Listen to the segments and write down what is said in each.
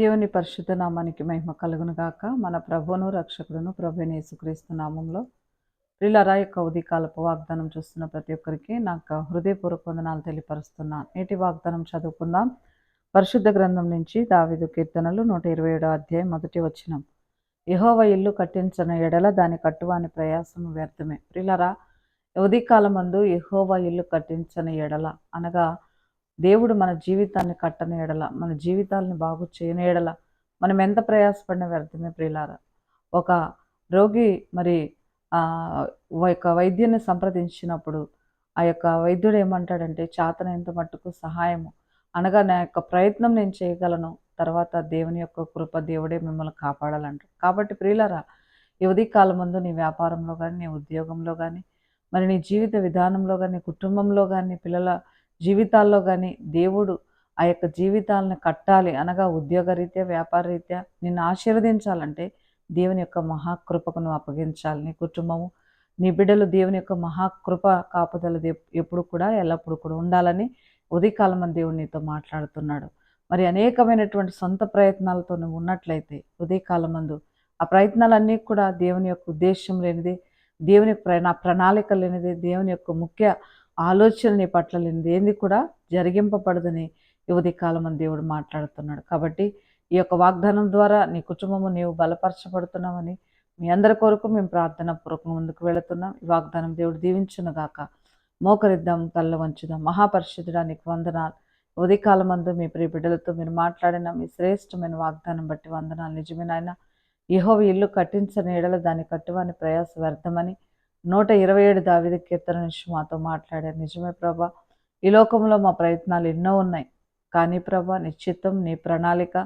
దేవుని పరిశుద్ధ నామానికి మహిమ కలుగును గాక. మన ప్రభువును రక్షకుడును ప్రభువైన యేసుక్రీస్తు నామంలో ప్రియులారా, యొక్క ఉదయకాలపు వాగ్దానం చూస్తున్న ప్రతి ఒక్కరికి నాకు హృదయపూర్వక వందనాలు తెలియపరుస్తున్నాను. నేటి వాగ్దానం చదువుకుందాం. పరిశుద్ధ గ్రంథం నుంచి దావీదు కీర్తనలు 127 అధ్యాయం 1 వచనం. యెహోవా ఇల్లు కట్టించిన ఎడల దాని కట్టువాని ప్రయాసము వ్యర్థమే. ప్రియులారా, ఉదయకాలమందు యెహోవా ఇల్లు కట్టించని ఎడల అనగా దేవుడు మన జీవితాన్ని కట్టని ఎడల, మన జీవితాలను బాగు చేయని ఎడల మనం ఎంత ప్రయాసపడిన వ్యర్థమే ప్రియులారా. ఒక రోగి మరి యొక్క వైద్యుని సంప్రదించినప్పుడు ఆ యొక్క వైద్యుడు ఏమంటాడంటే, చేతనైనంత మట్టుకు సహాయము అనగా నా యొక్క ప్రయత్నం నేను చేయగలను, తర్వాత దేవుని యొక్క కృప, దేవుడే మిమ్మల్ని కాపాడాలంటాడు. కాబట్టి ప్రియులారా, ఈ ఉదయకాలం ముందు నీ వ్యాపారంలో కానీ, నీ ఉద్యోగంలో కానీ, మరి నీ జీవిత విధానంలో కానీ, నీ కుటుంబంలో కానీ, నీ పిల్లల జీవితాల్లో కానీ దేవుడు ఆ యొక్క జీవితాలను కట్టాలి అనగా ఉద్యోగరీత్యా, వ్యాపారరీత్యా నిన్ను ఆశీర్వదించాలంటే దేవుని యొక్క మహాకృపకు నువ్వు అప్పగించాలి. నీ కుటుంబము, నీ బిడ్డలు దేవుని యొక్క మహాకృప కాపుదల ఎప్పుడు కూడా ఎల్లప్పుడూ కూడా ఉండాలని ఉదయకాలం దేవుడు నీతో మాట్లాడుతున్నాడు. మరి అనేకమైనటువంటి సొంత ప్రయత్నాలతో నువ్వు ఉన్నట్లయితే ఉదయకాలం మందు ఆ ప్రయత్నాలన్నీ కూడా దేవుని యొక్క ఉద్దేశం లేనిది, దేవుని యొక్క ప్రణాళిక లేనిది, దేవుని యొక్క ముఖ్య ఆలోచన నీ పట్ల లేనిది ఏంది కూడా జరిగింపబడదని ఈ ఉదయకాలం దేవుడు మాట్లాడుతున్నాడు. కాబట్టి ఈ యొక్క వాగ్దానం ద్వారా నీ కుటుంబము నీవు బలపరచబడుతున్నామని మీ అందరి కొరకు మేము ప్రార్థన పూర్వకం ముందుకు వెళుతున్నాం. ఈ వాగ్దానం దేవుడు దీవించును గాక. మోకరిద్దాం, తల్ల వంచుదాం. మహాపరిశుద్ధుడా నీకు వందనాలు. ఉదయకాలం మందు మీ ప్రియ బిడ్డలతో మీరు మాట్లాడిన మీ శ్రేష్టమైన వాగ్దానం బట్టి వందనాలు. నిజమే నాయన, యెహోవా ఇల్లు కట్టించని ఎడల దాని కట్టువాని ప్రయాస వ్యర్థమని 127 దావీదు కీర్తన నుంచి మాతో మాట్లాడారు. నిజమే ప్రభా, ఈ లోకంలో మా ప్రయత్నాలు ఎన్నో ఉన్నాయి, కానీ ప్రభా నీ చిత్తం, నీ ప్రణాళిక,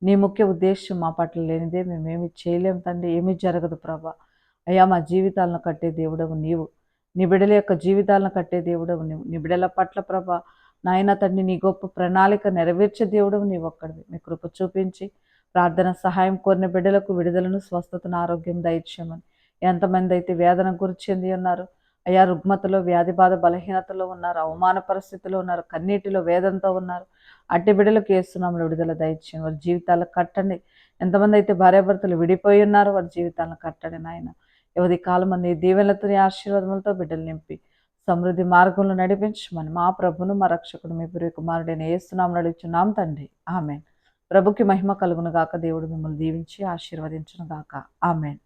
నీ ముఖ్య ఉద్దేశం మా పట్ల లేనిదే మేమేమి చేయలేం తండ్రి. ఏమీ జరగదు ప్రభా. అయ్యా, మా జీవితాలను కట్టే దేవుడవు నీవు, నీ బిడ్డల యొక్క జీవితాలను కట్టే దేవుడవు నీవు. నీ బిడ్డల పట్ల ప్రభా నాయన తండ్రి నీ గొప్ప ప్రణాళిక నెరవేర్చే దేవుడవు నీవు ఒక్కడివి. మీ కృప చూపించి ప్రార్థన సహాయం కోరిన బిడ్డలకు విడుదలను, స్వస్థతను, ఆరోగ్యం దయచేయమని. ఎంతమంది అయితే వేదన గురి చెంది ఉన్నారు అయ్యా, రుగ్మతలో, వ్యాధి బాధ, బలహీనతలో ఉన్నారు, అవమాన పరిస్థితిలో ఉన్నారు, కన్నీటిలో వేదంతో ఉన్నారు, అట్టి బిడ్డలకు యేసునామములో విడుదల దయచేయండి. వారి జీవితాలను కట్టండి. ఎంతమంది అయితే భార్యాభర్తలు విడిపోయి ఉన్నారో వారి జీవితాలను కట్టండి నాయన. యువతి కాలం నీ దీవెనలతో, నీ ఆశీర్వాదములతో బిడ్డలు నింపి సమృద్ధి మార్గంలో నడిపించమని మా ప్రభును, మా రక్షకుడు, మీ ప్రియ కుమారుడైన యేసునామములో అడుగుచున్నాం తండ్రి. ఆమేన్. ప్రభుకి మహిమ కలుగును గాక. దేవుడు మిమ్మల్ని దీవించి ఆశీర్వదించును గాక. ఆమేన్.